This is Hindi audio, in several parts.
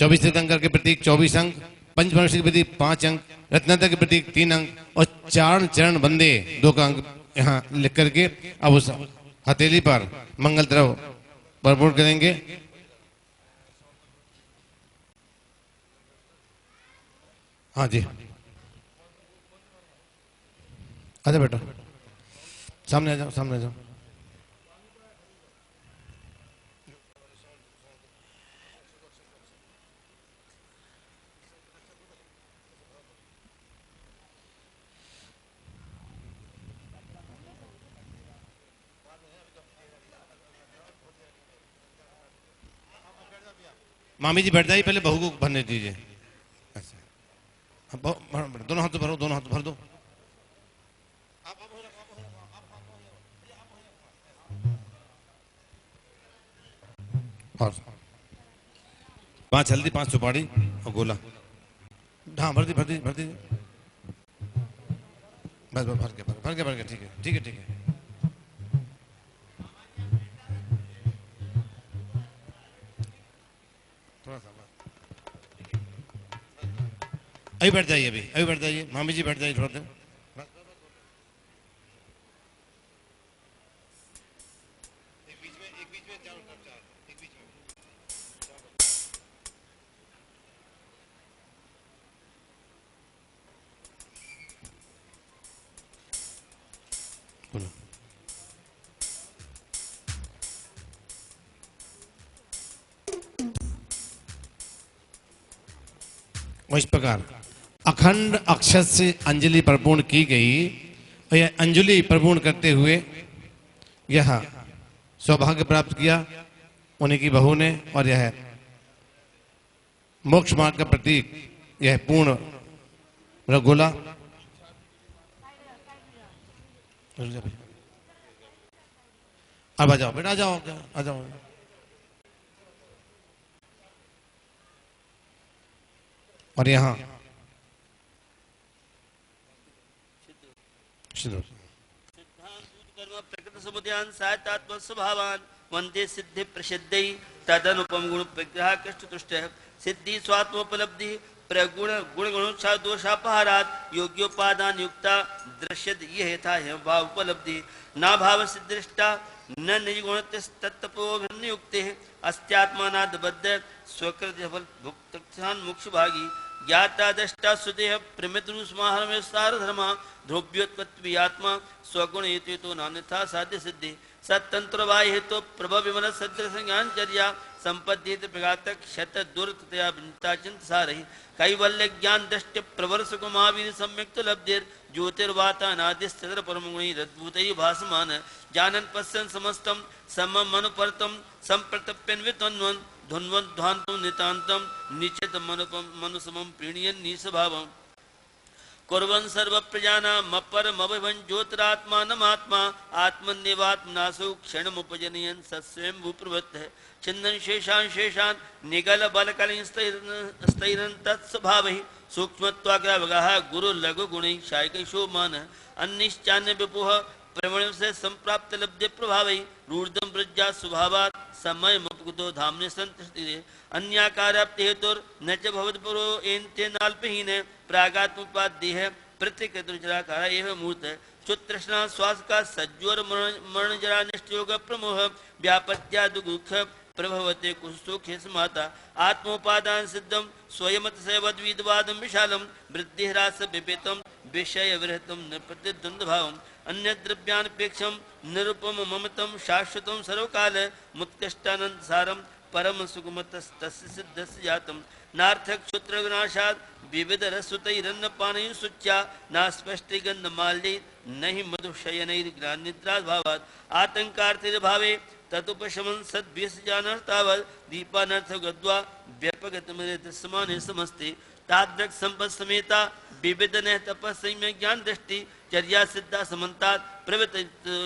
24 तीर्थंकर के प्रतीक 24 अंक, पंचमर्षि के प्रतीक 5 अंक, रत्नाकर के प्रतीक 3 अंक और चारण चरण बंदे 2 का अंक यहाँ लिख करके अब उस हथेली पर मंगल द्रव भरपूर करेंगे। हाँ जी, आजा बेटा, सामने आ जाओ, सामने आ जाओ। मामी जी बैठ जाइए, पहले बहू को भरने दीजिए। दोनों हाथ भरो, दोनों हाथ भर दो। और 5 हल्दी, 5 सुपारी और गोला। हाँ भर दी, भर दी, भर दी। बस बस भर के, भर के, भर के। ठीक है, ठीक है, ठीक है। थोड़ा सा अभी बैठ जाइए, अभी बैठ जाइए, मामी जी बैठ जाइए थोड़ा देर। इस प्रकार अखंड अक्षत से अंजलि प्रपूर्ण की गई और यह अंजलि प्रपूर्ण करते हुए यह सौभाग्य प्राप्त किया उन्हीं की बहू ने। और यह मोक्ष मार्ग का प्रतीक यह पूर्ण रघुला। अब आ जाओ बेटा, आ जाओ, आ जाओ। और यहाँ प्रकृत समुदयान सायतात्म स्वभावान वंदे सिद्धि प्रसिद्धि तदनुपम गुण प्रग्रह कृष्ण तुष्ट सिद्धि स्वात्मोपलब्धि प्रगुण गुण गुणोत्साह दोषापहारात योग्योपादान युक्ता दृश्यत ये था भाव उपलब्धि ना भाव सिद्धिष्टा न निज गुण तत्तपोभिन्युक्ते अस्त्यात्मानादबद्ध स्वकृत फल भुक्तान मोक्ष भागी ज्ञाता दष्टा सुदेह प्रमिद्रुस्माहरमेस्तार धर्मा ध्रुव्योत्पत्ति आत्मा स्वगुण हेतु तो नान्यथा साध्य सिद्धि सतंत्र वाय हेतु प्रभव विमल सद्र संज्ञान चर्या संपद्येत प्रघातक शत दुर्तया विंता चिंत सारहि कैवल्य ज्ञान दृष्टि प्रवर्ष को महावीर सम्यक्त लब्धिर ज्योतिर्वाता नादिस्तर परमगुणी रद्भूतै भासमान जानन पश्यन समस्तम समम मनुपरतम संप्रतप्यन्वितन्वन धुन्वध्वान्तम नितान्तम निचित मनुसमं प्रीणयन् निस्वभावम् कुर्वन् सर्व प्रजाना मपर मभिभं ज्योतिरात्मानमात्मा आत्मन्यवात्मनासु क्षणमुपजनयन् सस्वयं भूप्रवृत्तः छिन्दन् शेषान् शेषान् निगल बलकलिं स्थैरन् तत्स्वभावैः सूक्ष्मत्वाग्रावगाः गुरुलघुगुणैः शायिकैशोमानः अन्निश्चान्य विपुः प्रवण से संप्राप्त लब्धे प्रभावै रूर्धम प्रज्ञा स्वभावात् समय मुपकुतो धामने संतस्तिरे अन्याकाराप्ति हेतुर न च भवद्पुरो एन्ते नाल्पहीन प्रागात्मोपादेह प्रतिकृतुचराकार एव मूर्त चुत्रष्णा श्वास का सज्वर मरण जरा निष्ठयोग प्रमोह व्यापत्या दुःख प्रभवते कुसुखे समाता आत्मोपादान सिद्धम स्वयमत सैवद्विदवादम विशालम वृद्धिरास विपेतम विषय विरहतम प्रतिद्वंद भावम अन्य द्रव्यानपेक्षम निरुपम ममतम शाश्वतम सर्वकाल मुत्कृष्टानंद सारम परम सुगमतस्तस्य सिद्धस्य जातम नार्थक क्षुत्र विनाशाद विविध रसुतैरन्न पानयु सुच्या ना स्पष्टि गंध माल्ये नहि मधुशयनैर ग्रानिद्रा भावात् आतंकार्थिर भावे ततुपशमन सद्भ्यस जानर्तावत् दीपानर्थ गद्वा व्यपगत मृत समाने समस्ते ताद्रक संपद समेता विविध ने तपस्सैम्य ज्ञान दृष्टि चर्या सिद्धा समन्तात प्रवृत्त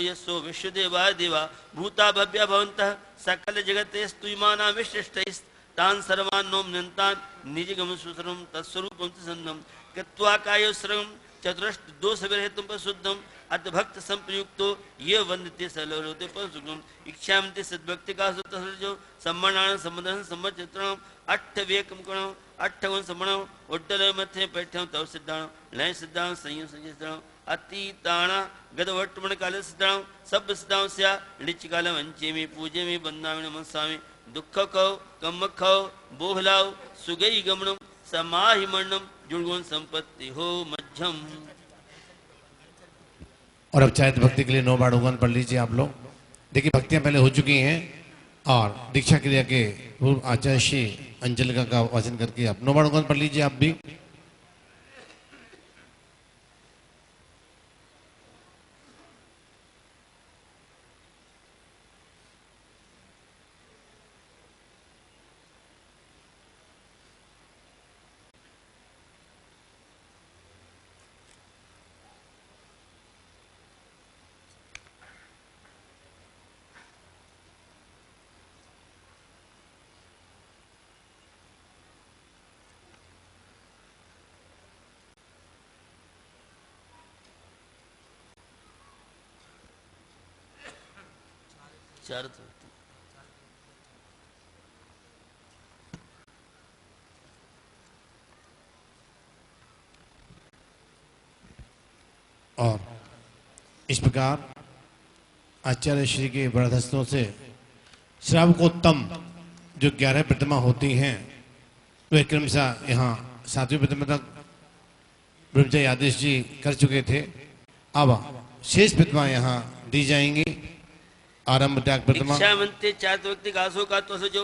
यशो विश्वदेवा देवा भूता भव्या भवन्तः सकल जगते स्तुयमाना विशिष्टैः तान् सर्वान् नोम्यन्तान् निजगम सुसरं तत्स्वरूपं सन्नं कृत्वा कायोस्रं चतुष्ट दोष विरहितं प्रशुद्धं अद्भक्त संप्रयुक्तो ये वंदते सलोते परसुगुण इच्छामते सद्भक्ति का सुतसर्जो सम्मानान संबंधन सम्मचित्रणम अट्ठवेकम गुणम अट्ठवन समणम उड्डल मथे पैठम तव सिद्धाणम लय सिद्धाणम संयम संयम अतीताणा गदवर्तमन काले सिद्धाणम सब सिद्धांत स्या लिच कालम अंचे में पूजे में बंदामि नमस्सामि दुख कौ कम खौ बोहलाव सुगई गमनम समाहि मरणम जुड़गुण संपत्ति हो मध्यम। और अब चाहे भक्ति के लिए 9 बार उगन पढ़ लीजिए आप लोग। देखिए भक्तियां पहले हो चुकी हैं और दीक्षा क्रिया के पूर्व आचार्य श्री अंजलिका का वाचन करके आप 9 बार उगन पढ़ लीजिए आप भी। चार और इस प्रकार आचार्य श्री के बरदस्तों से श्रावकोत्तम जो 11 प्रतिमा होती हैं वे क्रमशः यहाँ 7वीं प्रतिमा तक ब्रह्मचारी आदेश जी कर चुके थे। अब शेष प्रतिमा यहाँ दी जाएंगी। आरंभ त्याग प्रतिमा इच्छामंते चार व्यक्ति घासो का तो जो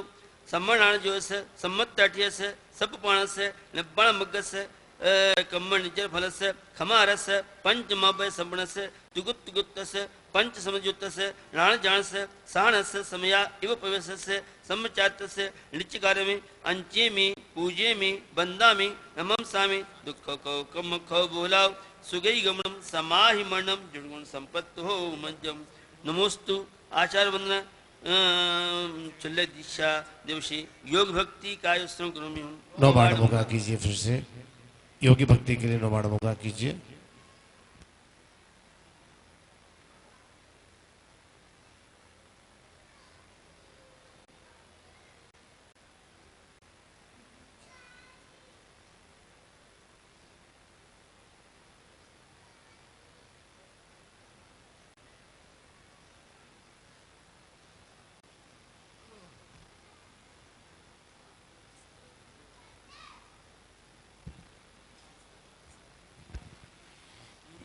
सम्मनान जो से सम्मत ताठिय से सब पाण से निब्बण मग्ग से कम्मण निजर फल से खमार से पंच माबय संबण से तुगुत गुत्त से पंच समजुत से राण जान से साण से समया इव प्रवेश से सम्मचात से लिचकार में अंचे में पूजे में बंदा में नमम सामी दुख को कम खो बोलाव सुगई गमनम समाहि मरणम जुड़गुण संपत्त हो मध्यम। नमोस्तु आचार्य वंदना चल्ले दिशा दिवशी योग भक्ति काय श्रम करोमि हूँ। 9 बार मौका कीजिए फिर से योगी भक्ति के लिए 9 बार मौका कीजिए।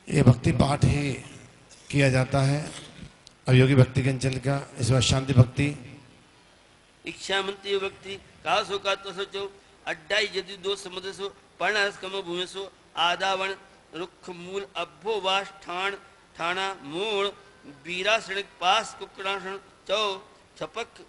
ये भक्ति पाठ ही किया जाता है। अब योगी भक्ति के अंचल का इस बार शांति भक्ति इच्छामंती भक्ति कासो का तो सचो अड्डाई यदि दो समुद्र सो पर्णस कम भूमि सो आदावन रुख मूल अभ्भो वास ठाण ठाणा मूल बीरा सड़क पास कुकड़ासन चौ छपक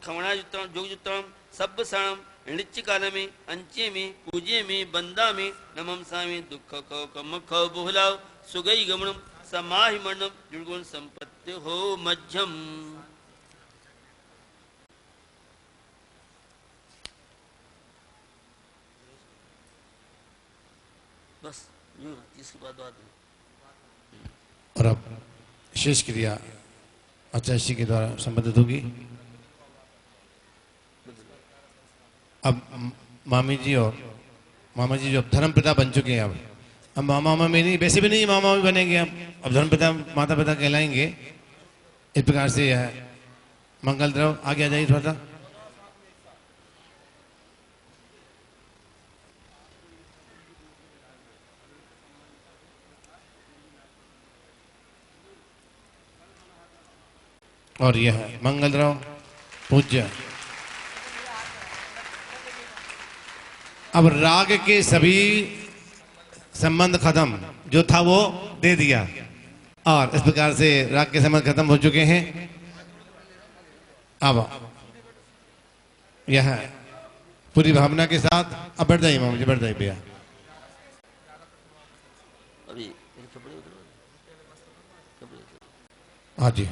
खवणा जुतम जोग जुतम सब सणम लिच्च काल में अंचे में पूजे में बंदा में नमम सामी दुख खो कम खो बोहलाव सुगई गमनम समाहि मरणम जुड़गुण संपत्ति हो मध्यम। बस यूं इसके बाद और अब शेष क्रिया आचार्य जी के द्वारा संबंधित होगी। अब मामी जी और मामा जी जो धर्म पिता बन चुके हैं अब मामा मामी नहीं, वैसे भी नहीं मामा मामी बनेंगे। अब धर्म पिता माता पिता कहलाएंगे। इस प्रकार से यह मंगल द्रव आगे आ जाइए थोड़ा सा। और यह मंगल द्रव पूज्य। अब राग के सभी संबंध खत्म जो था वो दे दिया और इस प्रकार से राग के संबंध खत्म हो चुके हैं। अब यह पूरी भावना के साथ अब बैठ जाइए मामा जी, बैठ जाइए भैया। हाँ जी।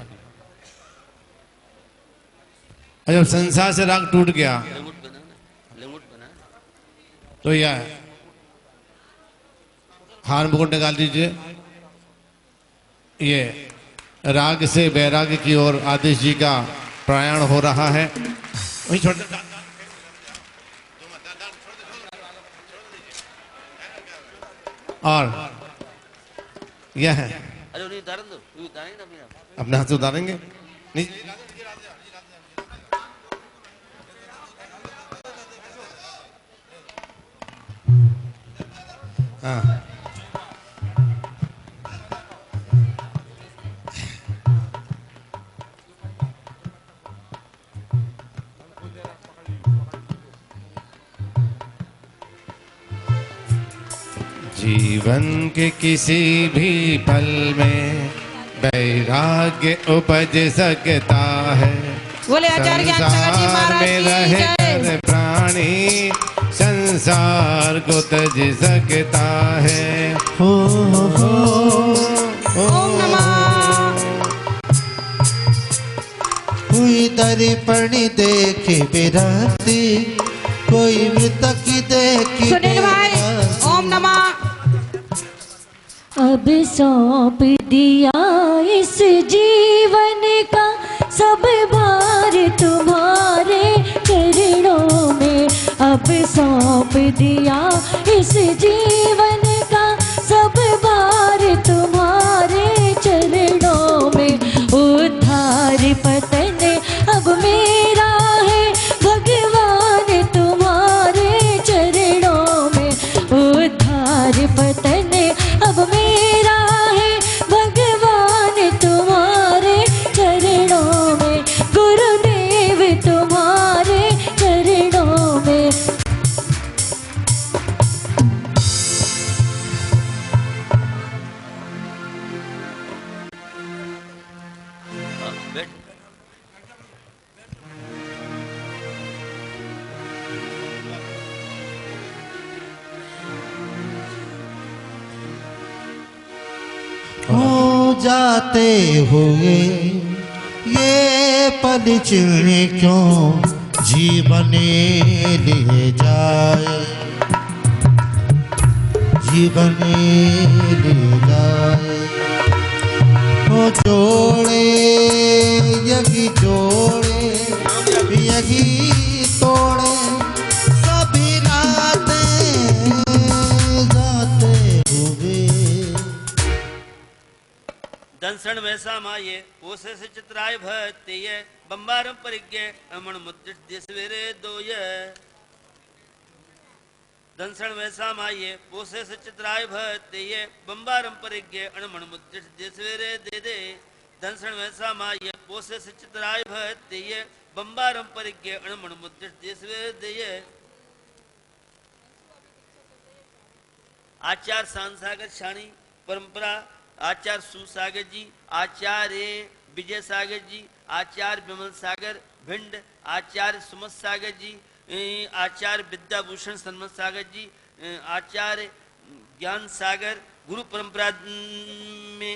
जब संसार से राग टूट गया तो यह हार मुकुट निकाल दीजिए ये राग से वैराग की ओर आदेश जी का प्रयाण हो रहा है। वहीं छोड़ दे। और यह है अरे उन्हें उतार दो, उतारेंगे ना मेरा। अपने हाथ से उतारेंगे नहीं। हाँ जीवन के किसी भी पल में वैराग्य उपज सकता है। बोले आचार्य ज्ञान सागर जी संसार महाराज में की रहे जय। हर प्राणी संसार को तज सकता है। हो ओम नमः। हुई दर्पण देखे बिरहती, कोई मृतक देखी सुनील भाई ओम नमः। अब सौंप दिया इस जीवन का सब भार तुम्हारे चरणों में। अब सौंप दिया इस जीवन का सब भार तुम्हारे चरणों में। उद्धार पतन अब मेरा है भगवान तुम्हारे चरणों में। उद्धार पतन अब मेरा है भगवान तुम्हारे चरणों में। गुरुदेव तुम्हारे चरणों में। बैठ। हो जाते हुए ये पल क्षण क्यों जीवन ले जाए, जीवन ले जाए। हो जोड़े यही जोड़े यही तोड़े, सभी रातें जाते हुए। दंसण में समाये ओसे से चित्राय भत्तिये बंबारम परिज्ञे अमन मुद्रित दिसवेरे दोय। दंसण में समाये ओसे से चित्राय भत्तिये बंबारम परिज्ञे अणमण मुद्रित दिसवेरे दे दे। दंसण में समाये ओसे से चित्राय भत्तिये बंबारम परिज्ञे अणमण मुद्रित दिसवेरे दे। आचार्य सांसागर शाणी परंपरा आचार्य सुसागर जी, आचार्य विजय सागर जी, आचार्य विमल सागर भिंड, आचार्य सुमत सागर जी, आचार्य विद्याभूषण सन्मत सागर जी, आचार्य ज्ञान सागर। गुरु परंपरा में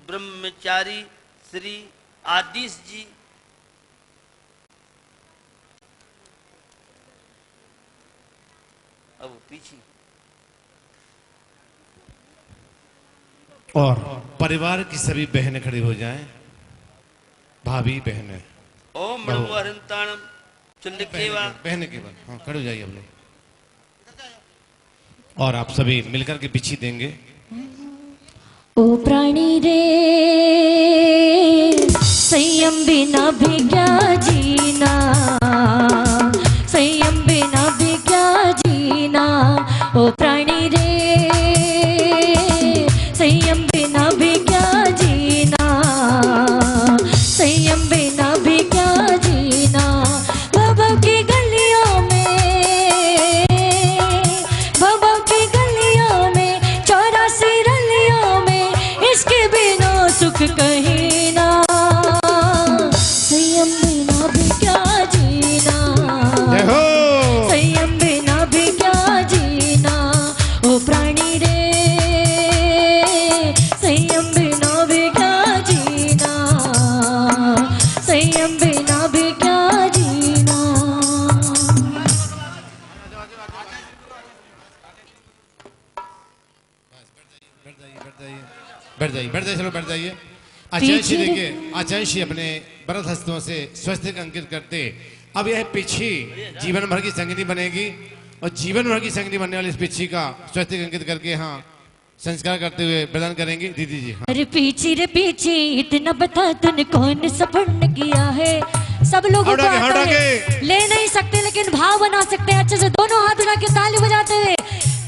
ब्रह्मचारी श्री आदिश जी। अब पीछे और परिवार की सभी बहनें खड़ी हो जाएं। भाभी बहनें ओम नमो हरिंताणम चंडिकेवा। बहनें केवल हाँ खड़े हो जाइए हम लोग। और आप सभी मिलकर के बिछी देंगे। ओ प्राणी रे संयम बिना भी क्या जीना, संयम बिना भी क्या जीना। ओ प्राणी रे संयम बिना भी क्या जीना, संयम बिना भी क्या जीना। बाबा की गलियों में, बाबा की गलियों में 84 रलियों में इसके बिना सुख कहीं ना। संयम बिना बैठ जाइए, चलो बैठ जाइए। आचार्य श्री देखिए, आचार्य श्री अपने भरत हस्तों से स्वस्तिक अंकित करते। अब यह पिछी जीवन भर की संगनी बनेगी और जीवन भर की संगनी बनने वाली इस पिछी का स्वस्तिक अंकित करके हाँ संस्कार करते हुए प्रदान करेंगे दीदी जी। हाँ। अरे पीछे इतना बता तूने कौन सपन किया है। सब लोगों को आता है, ले नहीं सकते लेकिन भाव बना सकते हैं अच्छे से, दोनों हाथ उठा के ताली बजाते हुए।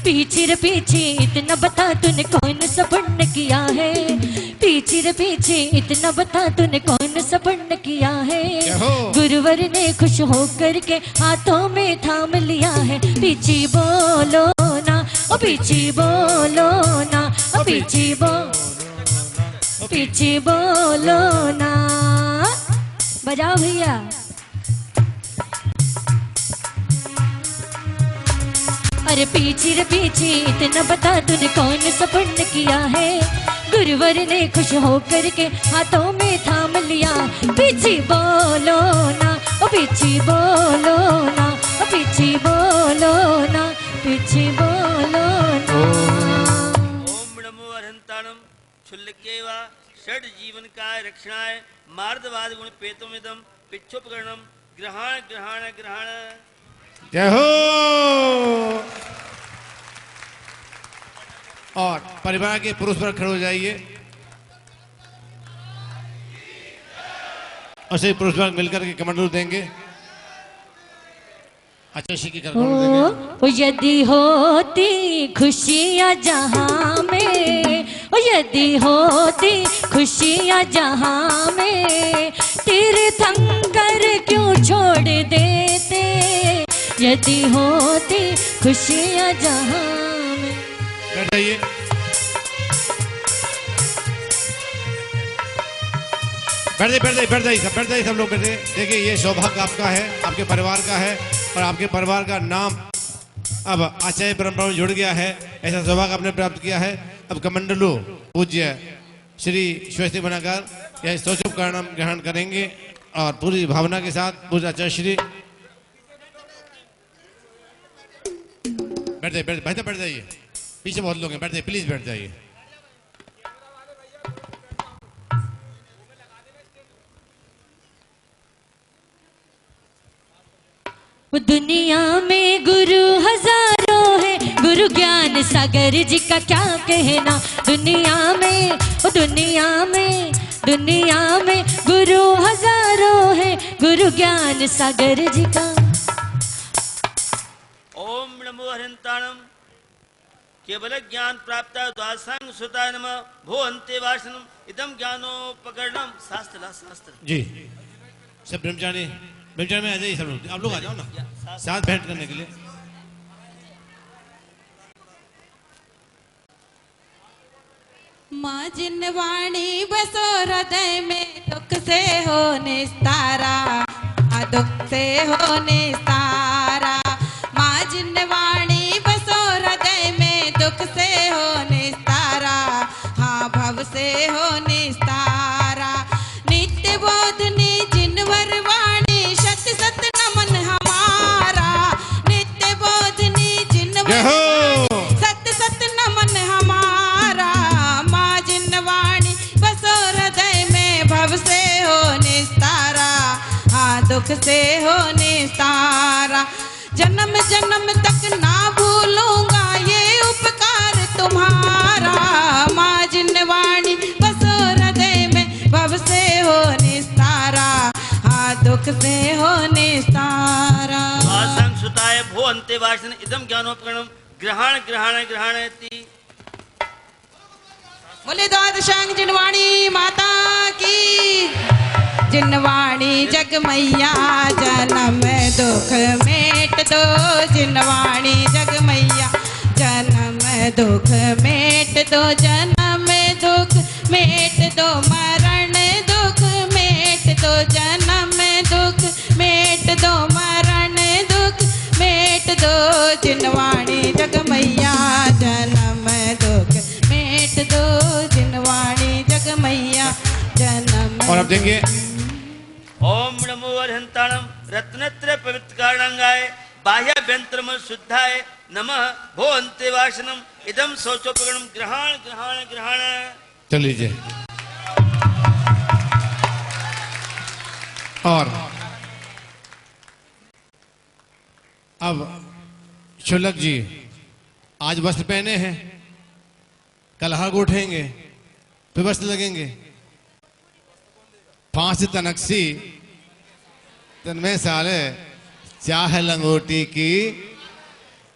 पीछे इतना बता तूने कौन सपन किया है। पीछे इतना बता तूने कौन सपन किया है। गुरुवर ने खुश होकर के हाथों में थाम लिया है। पीछे बोलो ना, ओ पीछे बोलो ना, ओ पीछे बोलो ना। बजाओ भैया। अरे पीछे इतना बता तूने कौन सपन किया है। गुरुवर ने खुश होकर के हाथों में थाम लिया। पीछे बोलो ना, ओ पीछे बोलो ना, ओ पीछे बोलो ना, पीछे बोलो ना। ओम नमो अरहंताणम क्षुल्लकेवा षड जीवन काय रक्षणाय मार्दवाद गुण पेतुमिदम पिच्छोपकरणम ग्रहण ग्रहण ग्रहण। जय हो। और परिवार के पुरुष पर खड़े हो जाइए और सही पुरुष वर्ग मिलकर के कमंडलू देंगे। अच्छा की ओ यदि होती खुशियाँ जहाँ में, ओ यदि होती खुशियाँ जहाँ में, तीर्थंकर क्यों छोड़ देते। यदि होती खुशियाँ जहाँ में। बैठ जाइए। बैठ जाइए सब लोग बैठे। देखिए ये सौभाग्य आपका है, आपके परिवार का है और आपके परिवार का नाम अब आचार्य परंपरा में जुड़ गया है। ऐसा सौभाग्य आपने प्राप्त किया है। अब कमंडलू पूज्य श्री स्वस्ति बनाकर यह स्तोत्रोपकरण ग्रहण करेंगे और पूरी भावना के साथ पूज्य आचार्य श्री बैठ जाइए। पीछे बहुत लोग हैं, बैठ जाइए प्लीज, बैठ जाइए। दुनिया में गुरु हजारों है, गुरु ज्ञान सागर जी का क्या कहना। दुनिया में गुरु हजारों है, गुरु ज्ञान सागर जी का। ओम नमो हरिंताणम केवल ज्ञान प्राप्त द्वादशांग सुताय नमः भो अंते वासनम इदम ज्ञानोपकरणम शास्त्र। जी सब ब्रह्मचारी में आ जाइए, सब लोग आप लोग आ जाओ ना साथ भेंट करने के लिए। माँ जिनवाणी बसो हृदय में, दुख से हो निस्तारा, दुख से हो निस्तारा। माँ जिनवाणी बसो हृदय में, दुख से हो निस्तारा, हाँ भव से हो निस्तारा। नित्य बोधनी जिनवर वाणी, सत सत नमन हमारा। नित्य बोधनी जिनवर सत सत नमन हमारा। माँ जिनवाणी बसो हृदय में, भव से हो निस्तारा, हाँ दुख से हो निस्तारा। जन्म जन्म तक ना भूलूंगा ये उपकार तुम्हारा। माँ जिनवाणी बसो हृदय में, भव से हो निस्तारा, हाँ दुख से हो निस्तारा। द्वादशांग सुताय भो अंते वासन इदम ज्ञानोपकरणम ग्रहण ग्रहण ग्रहणति। बोले द्वादशांग जिनवाणी माता की। जिनवाणी जग मैया जन्म दुख मेट दो। जिनवाणी जग मैया जन्म दुख मेट दो। जन्म दुख मेट दो, मरण दुख मेट दो। जन्म दुख मेट दो, मरण दुख मेट दो। जिनवाणी जग मैया जन्म दुख मेट दो। जिनवाणी जग मैया जन्म। और अब देंगे ओम नमो अरहंताणम रत्नत्रय पवित्र कारणंगाय बाह्याभ्यंतरम शुद्धाय नमः भो अंते वासनम इदम शौचोपकरणम ग्रहण ग्रहण ग्रहण। चल लीजिए। और अब शुल्लक जी आज वस्त्र पहने हैं, कल हग उठेंगे, फिर वस्त्र लगेंगे। 5 तनक्सी तनमें साले चाह लंगोटी की।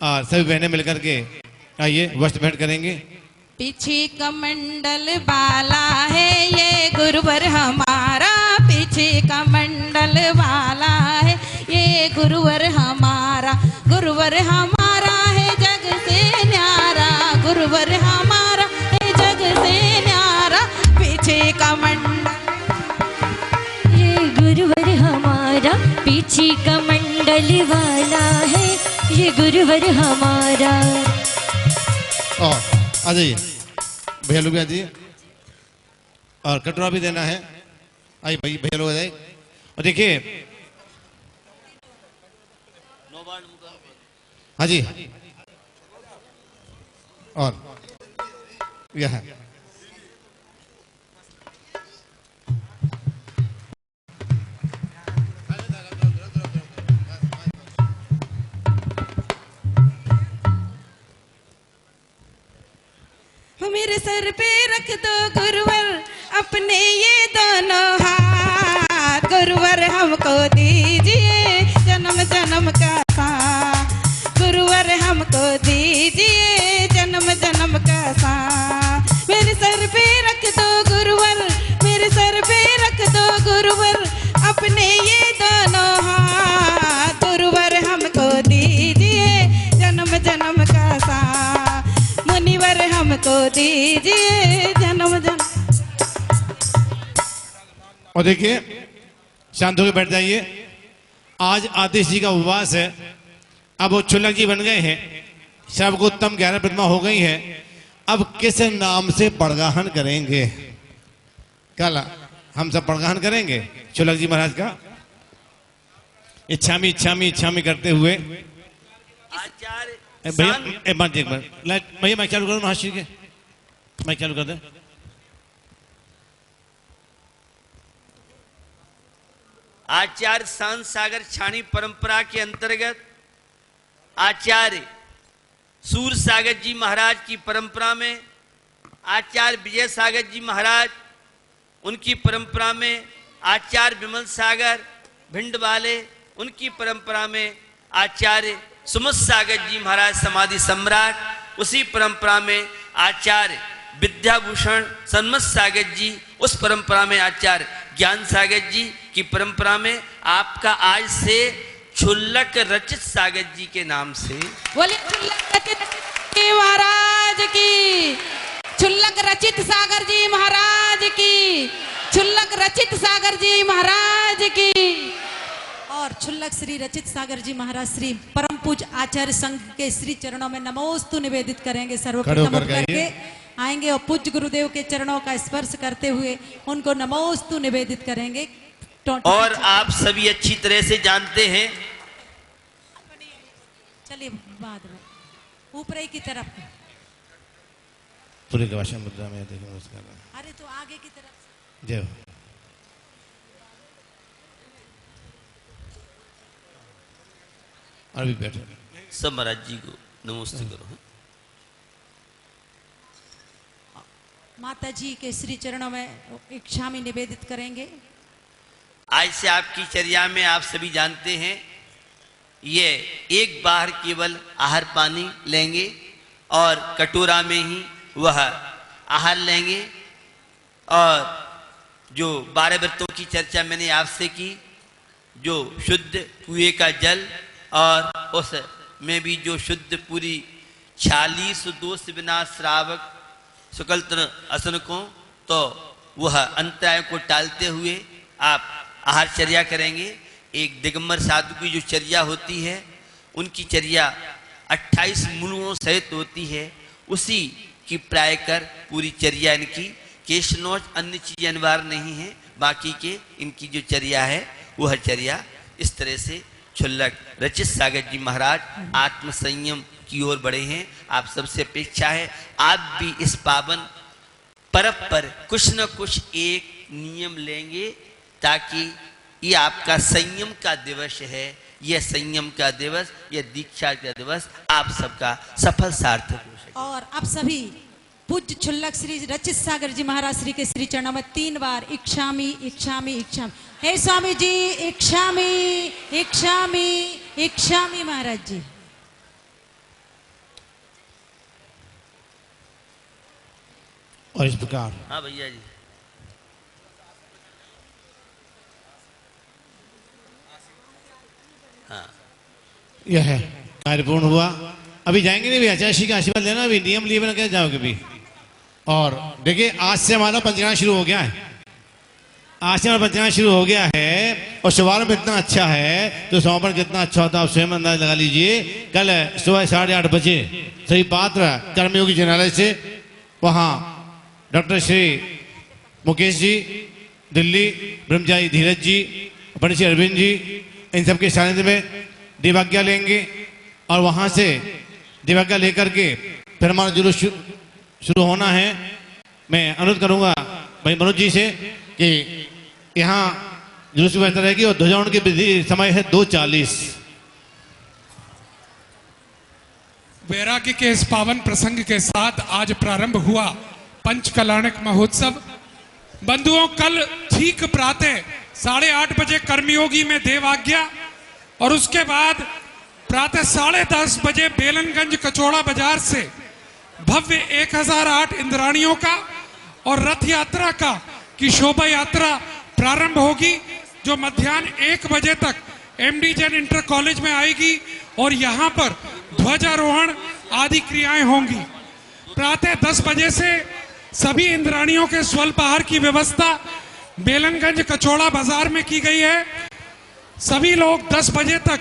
और सभी बहनें मिलकर के आइए वस्त्र भेंट करेंगे। पीछे कमंडल वाला है ये गुरुवर हमारा, पीछे कमंडल वाला है ये गुरुवर हमारा, गुरुवर हमारा है जग से न्यारा, गुरुवर हमारा है जग से न्यारा। पीछे कमंडल ये गुरुवर हमारा, पीछे कमंडल वाला है ये गुरुवर हमारा। और आ जाइए भैया लोग, आ जाइए। और कटोरा भी देना है। आइए भाई भैया लोग आ जाइए। और देखिए हाँ जी, और यह है मेरे सर पे रख दो गुरुवर अपने ये दोनों हाथ, गुरुवर हमको दीजिए जन्म जन्म का साथ, गुरुवर हमको दीजिए जन्म जन्म का साथ। मेरे सर पे रख दो गुरुवर, मेरे सर पे रख दो गुरुवर अपने ये दोनों हाथ, गुरुवर हमको दीजिए जन्म जन्म का साथ, मुनिवर हमको दीजिए जन्म जन्म। और देखिए शांत होकर बैठ जाइए। आज आतिश जी का उपवास है। अब वो शुल्लक जी बन गए हैं, सबको उत्तम 11 प्रतिमा हो गई है। अब किस नाम से बड़गाहन करेंगे? कल हम सब बड़गाहन करेंगे शुल्लक जी महाराज का। इच्छामी इच्छामी इच्छामी करते हुए आचार्य भैया एक मिनट भैया मैं चालू करूँ महाश्री के, मैं चालू कर दे। आचार्य शांत सागर छाणी परंपरा के अंतर्गत आचार्य सूर सागर जी महाराज की परंपरा में, आचार्य विजय सागर जी महाराज उनकी परंपरा में, आचार्य विमल सागर भिंड वाले उनकी परंपरा में, आचार्य सुमत सागर जी महाराज समाधि सम्राट उसी परंपरा में, आचार्य विद्याभूषण सन्मत सागर जी उस परंपरा में, आचार्य ज्ञान सागर जी की परंपरा में आपका आज से शुल्लक रचित सागर जी के नाम से बोले शुल्लक रचित महाराज की, शुल्लक रचित सागर जी महाराज की, शुल्लक रचित सागर जी महाराज की। और शुल्लक श्री रचित सागर जी महाराज श्री परम पूज आचार्य संघ के श्री चरणों में नमोस्तु निवेदित करेंगे। सर्वप्रथम उठ करके आएंगे और पूज्य गुरुदेव के चरणों का स्पर्श करते हुए उनको नमोस्तु निवेदित करेंगे। और आप सभी अच्छी तरह से जानते हैं, चलिए बाद में ऊपर ही की तरफ, पूरे भाषा मुद्रा में देखें उसका। अरे तो आगे की तरफ जय हो। अभी बैठो सब महाराज जी को नमस्ते करो। माता जी के श्री चरणों में एक शामी निवेदित करेंगे। आज से आपकी चर्या में आप सभी जानते हैं, ये एक बार केवल आहार पानी लेंगे और कटोरा में ही वह आहार लेंगे। और जो 12 व्रतों की चर्चा मैंने आपसे की, जो शुद्ध कुएं का जल और उस में भी जो शुद्ध पूरी 46 दोष विना श्रावक सुकलतन असन को, तो वह अंतराय को टालते हुए आप आहार चर्या करेंगे। एक दिगंबर साधु की जो चर्या होती है उनकी चर्या 28 मूलों सहित होती है, उसी की प्राय कर पूरी चर्या इनकी, केशनोच अन्य चीजें अनिवार्य नहीं है, बाकी के इनकी जो चर्या है वह चर्या इस तरह से शुल्लक रचित सागर जी महाराज आत्म संयम की ओर बढ़े हैं। आप सबसे अपेक्षा है आप भी इस पावन परब पर कुछ न कुछ एक नियम लेंगे, ताकि ये आपका संयम का दिवस है, यह संयम का दिवस, यह दीक्षा का दिवस आप सबका सफल सार्थक हो सके। और आप सभी पूज्य क्षुल्लक श्री रचित सागर जी महाराज श्री के श्री चरणों में 3 बार इक्षामी इक्षामी इक्षामी, हे स्वामी जी इक्षामी इक्षामी इक्षामी महाराज जी। और इस प्रकार हाँ भैया जी, हाँ यह है कार्य पूर्ण हुआ। अभी जाएंगे नहीं भैया, चाची का आशीर्वाद लेना, अभी नियम लिए बिना कैसे जाओगे भी। और देखिए आज से हमारा पंचगान शुरू हो गया है, आज से हमारा पंचगान शुरू हो गया है। और शुभारंभ इतना अच्छा है तो समापन कितना अच्छा होता है आप स्वयं अंदाज लगा लीजिए। कल सुबह 8:30 बजे सभी पात्र कर्मयोगी जिनालय से वहाँ डॉक्टर श्री मुकेश जी, दिल्ली ब्रह्मचारी धीरज जी, पंडित श्री अरविंद जी, इन सबके सानिध्य में दिवाज्ञा लेंगे। और वहाँ से दिवाज्ञा लेकर के फिर हमारा जुलूस शुरू होना है। मैं अनुरोध करूँगा भाई मनोज जी से कि यहाँ जुलूस की व्यवस्था रहेगी और ध्वजारोहण की विधि समय है 2:40। वैराग्य के इस पावन प्रसंग के साथ आज प्रारंभ हुआ पंचकल्याणक महोत्सव। बंधुओं, कल ठीक प्रातः 8:30 बजे कर्मयोगी में देवाज्ञा और उसके बाद प्रातः 10:30 बजे बेलनगंज कचौड़ा बाजार से भव्य 1008 इंद्राणियों का और रथ यात्रा का की शोभा यात्रा प्रारंभ होगी, जो मध्याह्न 1 बजे तक एमडी जैन इंटर कॉलेज में आएगी और यहाँ पर ध्वजारोहण आदि क्रियाएं होंगी। प्रातः 10 बजे से सभी इंद्राणियों के स्वल्पाहार की व्यवस्था बेलनगंज कचौड़ा बाजार में की गई है। सभी लोग 10 बजे तक